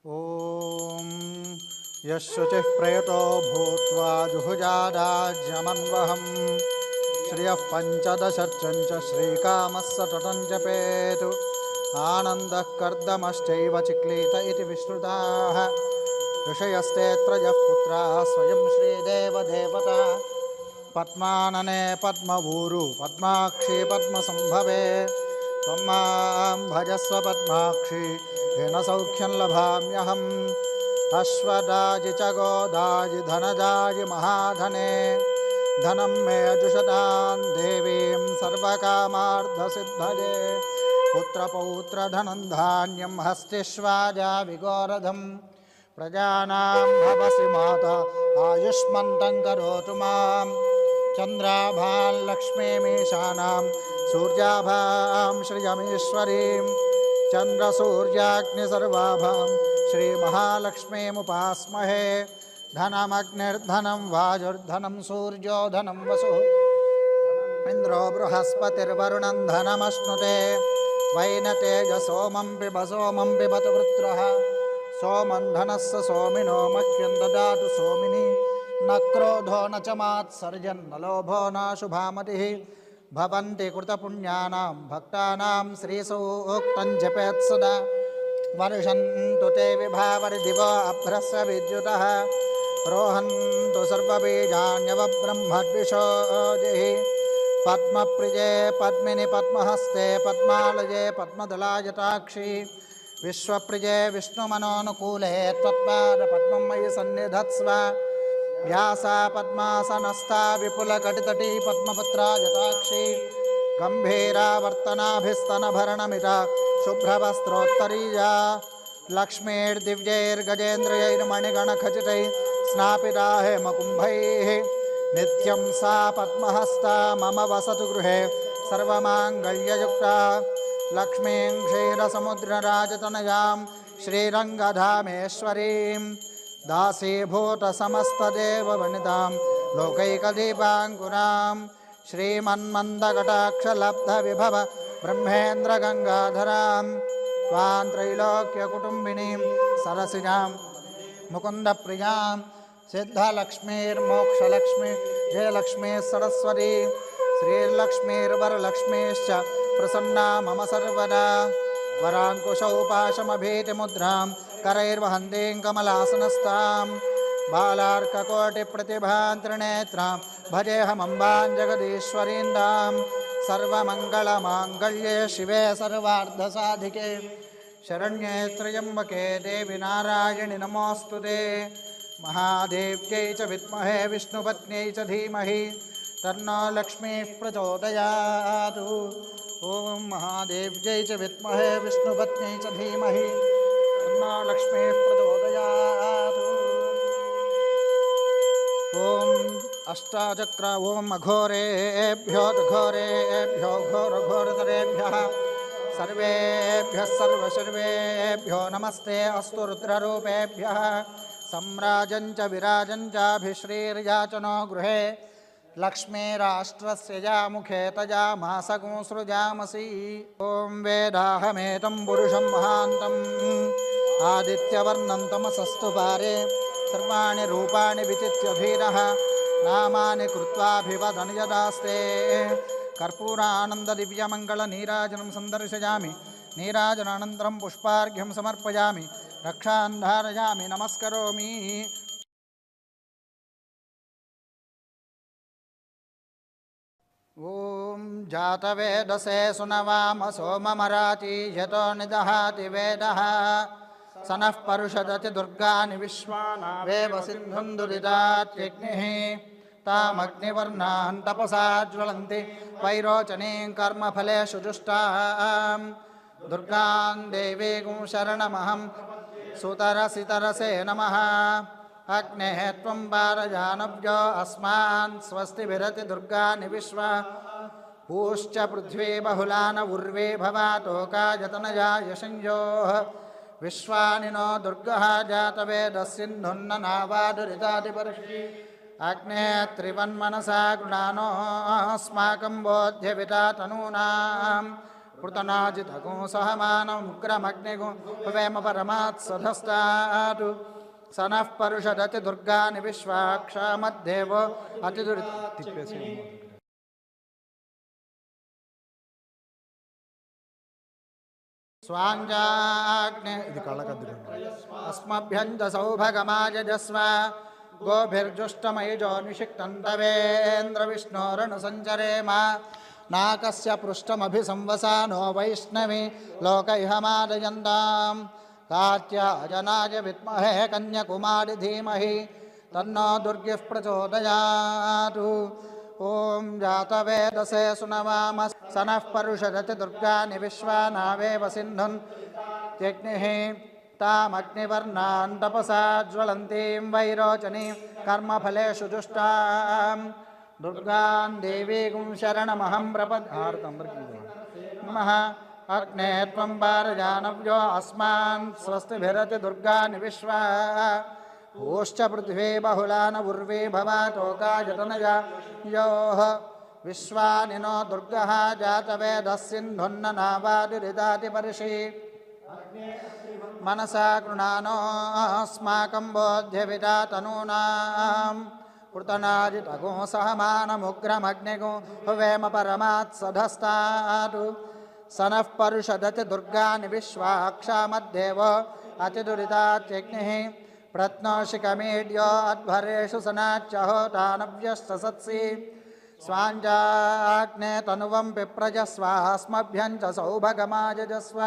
ॐ यशुचिः प्रयतो भूत्वा जुहुजादाज्यमन्वहं श्रियः पञ्चदशर्चञ्च श्रीकामः सततं जपेतु आनन्दः कर्दमश्चैव चिक्लीत इति विश्रुताः ऋषयस्तेऽत्रयः पुत्राः स्वयं श्रीदेवदेवता पद्मानने पद्मभूरु पद्माक्षी पद्मसंभवे त्वं मां भजस्व पद्माक्षी येन सौख्यं लभाम्यहम् अश्वदाजि च गोदाजि धनदाजि महाधने धनं मे जुषतां देवीं सर्वकामार्थसिद्धये पुत्रपौत्रधनं धान्यं हस्तिष्वाजा विगोरधं प्रजानां भवसि माता आयुष्मन्तं करोतु मां चन्द्राभां लक्ष्मीमीशानां सूर्याभां श्रियमीश्वरीं चन्द्रसूर्याग्निसर्वाभां श्रीमहालक्ष्मीमुपास्महे धनमग्निर्धनं वायुर्धनं सूर्यो धनं वसुः इन्द्रो बृहस्पतिर्वरुणं धनमश्नुते वैनतेजसोमं पिब सोमं पिबतु वृत्रः सोमं धनस्य सोमिनो मह्यं ददातु सोमिनि न क्रोधो न च मात्सर्जन् न लोभो न शुभामतिः भवन्ति कृतपुण्यानां भक्तानां श्रीसूक्तं जपेत् सदा वर्षन्तु ते विभावरिदिवो अभ्रस्य विद्युतः रोहन्तु सर्वबीजान्यवब्रह्मद्विषोजिः पद्मप्रिये पद्मिनि पद्महस्ते पद्मालये पद्मदलायताक्षी विश्वप्रिये विष्णुमनोनुकूले त्वत्पादपद्मं मयि सन्निधत्स्व व्यासा पद्मासनस्था विपुलकटितटी पद्मपत्रायताक्षी गम्भीरावर्तनाभिस्तनभरणमिता शुभ्रवस्त्रोत्तरीया लक्ष्मीर्दिव्यैर्गजेन्द्रियैर्मणिगणखचितैः स्नापिता हेमकुम्भैः नित्यं सा पद्महस्ता मम वसतु गृहे सर्वमाङ्गल्ययुक्ता लक्ष्मीं क्षीरसमुद्रराजतनयां श्रीरङ्गधामेश्वरीं दासीभूतसमस्तदेववनितां लोकैकदीपाङ्कुरां श्रीमन्मन्दकटाक्षलब्धविभव ब्रह्मेन्द्रगङ्गाधरां त्वां त्रैलोक्यकुटुम्बिनीं सरसिजां मुकुन्दप्रियां सिद्धलक्ष्मीर्मोक्षलक्ष्मी जयलक्ष्मी सरस्वती श्रीलक्ष्मीर्वरलक्ष्मीश्च प्रसन्ना मम सर्वदा वराङ्कुशौ पाशमभीतिमुद्रां करैर्वहन्तीं कमलासनस्तां बालार्ककोटिप्रतिभां त्रिनेत्रां भजेऽहमम्बां जगदीश्वरीन्दां सर्वमङ्गलमाङ्गल्ये शिवे सर्वार्धसाधिके शरण्ये त्र्यम्बके देवि नारायणि नमोऽस्तु ते महादेव्यै च विद्महे विष्णुपत्न्यै च धीमहि तन्नो लक्ष्मीः प्रचोदयात् ॐ महादेव्यै च विद्महे विष्णुपत्न्यै च धीमहि तन्नो लक्ष्मीः प्रचोदयात् ॐ अष्टाचक्र ॐ अघोरेभ्यो घोरेभ्यो घोरघोरतरेभ्यः सर्वेभ्यः सर्वशर्वेभ्यो नमस्ते अस्तु रुद्ररूपेभ्यः सम्राजं च विराजं चाभिश्रीर्याचनो गृहे लक्ष्मीराष्ट्रस्य यामुखे तजामासगुं सृजामसि ॐ वेदाहमेतं पुरुषं महान्तम् आदित्यवर्णं तमसस्तु पारे सर्वाणि रूपाणि विचित्य धीरः नामानि कृत्वाभिवदन् यदास्ते कर्पूरानन्ददिव्यमङ्गलनीराजनं सन्दर्शयामि नीराजनानन्तरं पुष्पार्घ्यं समर्पयामि रक्षान् धारयामि नमस्करोमि ॐ जातवेदसे सुनवाम सोममराति यतो निदहाति वेदः स नः परुषदति दुर्गानि विश्वानावेव सिन्धुं दुरितात्यग्निः तामग्निवर्णान् तपसा ज्वलन्ति वैरोचनीं कर्मफलेषु जुष्टां दुर्गां देवीं शरणमहं सुतरसितरसे नमः अग्नेः त्वं पारजानव्यो अस्मान् स्वस्तिभिरति दुर्गानि विश्वा पूश्च पृथ्वी बहुलान उर्वे भवातोकायतनया यशंयोः विश्वानि नो दुर्गः जातवेदस्सिन्धुन्ननावादुरितादिपर्षि अग्ने त्रिवन्मनसा गृणानोऽस्माकं बोध्यविता तनूनां पृतनाजितगुं सहमानमुग्रमग्निगुं हुवेम परमात्सधस्तातु स नः परुषदति दुर्गानि विश्वाक्षामद्देवो स्वाञ्जाग्ने अस्मभ्यं च सौभगमायजस्व गोभिर्जुष्टमयिजो निषिक्तन्तवेन्द्रविष्णोरनुसञ्चरेम नाकस्य पृष्ठमभिसंवसानो वैष्णवी लोकैहमादयन्तां कात्यायनाय विद्महे कन्याकुमारी धीमहि तन्नो दुर्गिः प्रचोदयातु ॐ जातवेदसे सुनवाम स नः परुषदति दुर्गानि विश्वानावेव सिन्धुन् जग्निः तामग्निवर्णान् तपसा ज्वलन्तीं वैरोचनीं कर्मफलेषु जुष्टां दुर्गां देवीं शरणमहं प्रपद्ये अग्ने त्वं पारजानव्यो अस्मान् स्वस्तिभिरति दुर्गानि विश्वा ओश्च पृथ्वी बहुलान उर्वी भवातोकायतनया योः विश्वानि नो दुर्गः जातवेदः सिन्धुन्ननावादिरिदातिपर्षि मनसा गृणानोऽस्माकं बोध्यविदा तनूनां पृतनाजितगुं सहमानमुग्रमग्निगुं हुवेम परमात्सधस्तातु स नः परुषदति दुर्गानि विश्वाक्षामद्देव अतिदुरितात्यग्निः प्रत्नोषिकमीड्यो अध्वरेषु सनाच्यहोतानव्यस्तसत्सि स्वाञ्जाग्ने तनुवं पिप्रजस्वास्मभ्यं च सौभगमायजस्व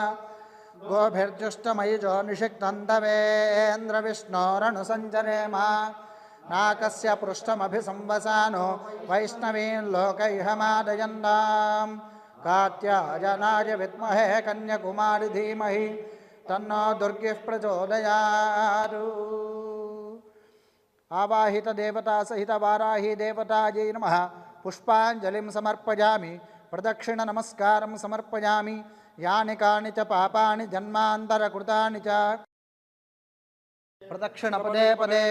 गोभिर्जुष्टमयिजो निषिक्तन्तवेन्द्रविष्णोरनुसञ्चरेम नाकस्य पृष्ठमभिसंवसानो वैष्णवीं लोकैहमादयन्तां कात्यायनाय विद्महे कन्याकुमारी धीमहि तन्नो दुर्गिः प्रचोदयातु आवाहित देवता सहित वाराही देवतायै नमः पुष्पाञ्जलिं समर्पयामि प्रदक्षिण नमस्कारं समर्पयामि यानि कानि च पापानि जन्मान्तरकृतानि च प्रदक्षिण पदे पदे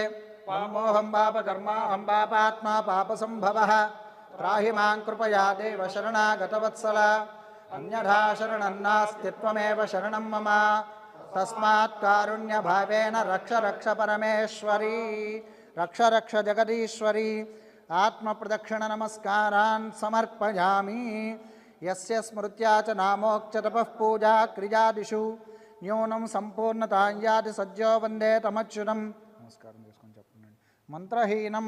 मोहं पापकर्माहं पापात्मा पापसंभवः त्राहि मां कृपया देव शरणागतवत्सल अन्यथा शरणं नास्ति त्वमेव शरणं मम तस्मात् कारुण्यभावेन रक्ष रक्ष परमेश्वरी रक्ष रक्ष जगदीश्वरी आत्मप्रदक्षिण नमस्कारान् समर्पयामि यस्य स्मृत्या च नामोक्च तपः पूजा क्रियादिषु न्यूनं संपूर्णतां याति सज्जो वन्दे तमच्युतं नमस्कारं చేసుకొని చెప్పండి మంత్రహీనం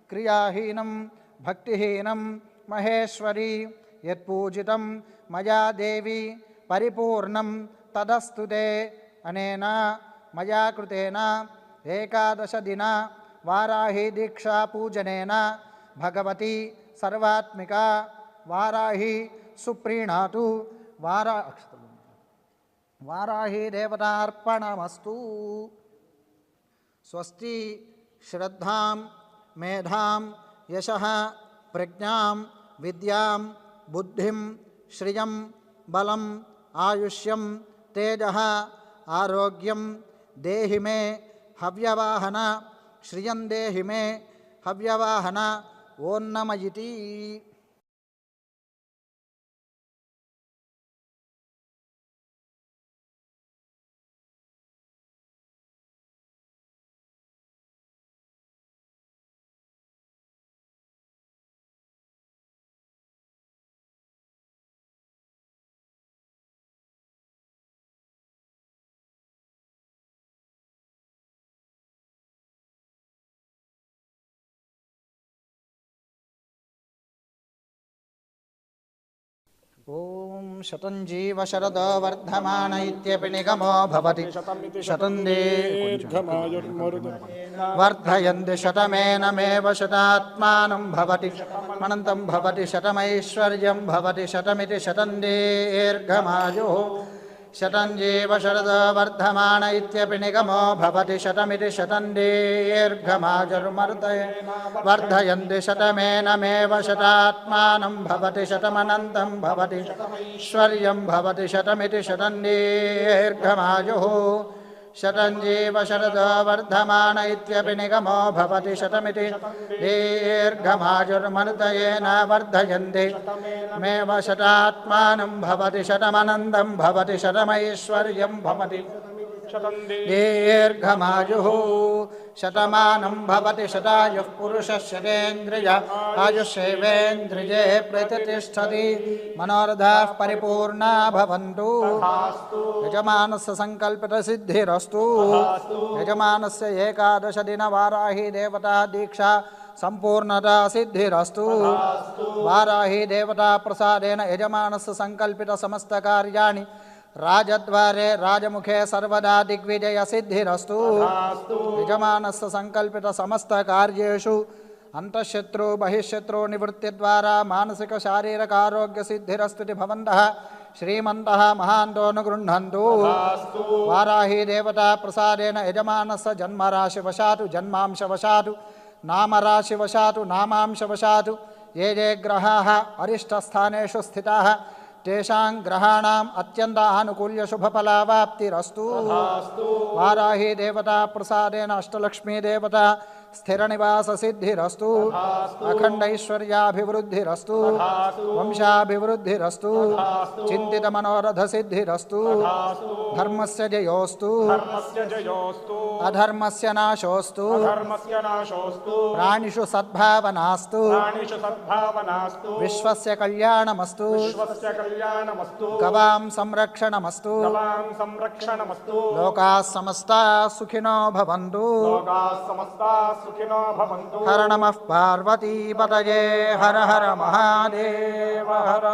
క్రియాహీనం భక్తిహీనం మహేశ్వరి యత్పూజితం మయా దేవి పరిపూర్ణం తదస్తుతే అనేన మయా కృతేన ఏకాదశ దిన వారాహి దీక్షా పూజనేన భగవతి సర్వాత్మిక వారాహి సుప్రీణాతు వారాహి దేవతార్పణమస్తు స్వస్తి శ్రద్ధాం మేధాం యశః ప్రజ్ఞాం విద్యాం బుద్ధిం శ్రియం బలం ఆయుష్యం తేజః ఆరోగ్యం దేహి మే హవ్యవాహన శ్రియం దేహి మే హవ్యవాహన ఓం నమ ఇతి ఓం శతం జీవ శరదో వర్ధమాన ఇత్యపి నిగమో భవతి శతం వర్ధయంతి శతమేనమేవ శతాత్మానం భవతి అనంతం భవతి శతమైశ్వర్యం భవతి శతమితి శతం దీర్ఘమాయుః శతం జీవ శరదో వర్ధమాన ఇత్యపి నిగమో భవతి శతమితి శతం దీర్ఘమాయుర్మర్దయే వర్ధయంతి శతమేనమేవ శతాత్మానం భవతి శతమనంతం భవతి ఐశ్వర్యం భవతి శతమితి శతం దీర్ఘమాయుః शतं जीव शरदो वर्धमान इत्यपि निगमो भवति शतमिति दीर्घमायुर्मनुतयेन वर्धयन्ति मेव शतात्मानं भवति शतमनन्दं भवति शतमैश्वर्यं भवति दीर्घमायुः शतमानं भवति शतायुः पुरुषः शतेन्द्रिय आयुष्येवेन्द्रिये प्रतिष्ठति मनोरथाः परिपूर्णा भवन्तु यजमानस्य संकल्पितसिद्धिरस्तु यजमानस्य एकादश दिनवाराही देवता दीक्षा संपूर्णता सिद्धिरस्तु वाराही देवता प्रसादेन यजमानस्य संकल्पित समस्त कार्याणि राजद्वारे राजमुखे सर्वदा दिग्विजय सिद्धिरस्तु यजमानस्य संकल्पित समस्त कार्येषु अंतःशत्रु बहिःशत्रु निवृत्ति द्वारा मानसिक शारीरिक आरोग्य सिद्धिरस्तु भवन्तः श्रीमन्तः महान्तो अनुगृह्णन्तु वाराही देवता प्रसादेन यजमानस्य जन्मराशिवशातु जन्मांशवशातु नामराशिवशातु नामांशवशातु ये ये ग्रहाः अरिष्टस्थानेषु स्थिताः तेषां ग्रहाणाम् अत्यन्त आनुकूल्य शुभफलावाप्तिरस्तु वाराही देवता प्रसादेन अष्टलक्ष्मी देवता स्थिरनिवास सिद्धिरस्तु अखंड ऐश्वर्याभिवृद्धिरस्तु वंशाभिवृद्धिरस्तु चिंतित मनोरथ सिद्धिरस्तु धर्मस्य जयोस्तु अधर्मस्य नाशोस्तु प्राणिषु सद्भावनास्तु विश्वस्य कल्याणमस्तु गवां संरक्षणमस्तु लोकाः समस्ताः सुखिनो भवन्तु हर नमः पार्वतीपतये हर हर महादेव हर।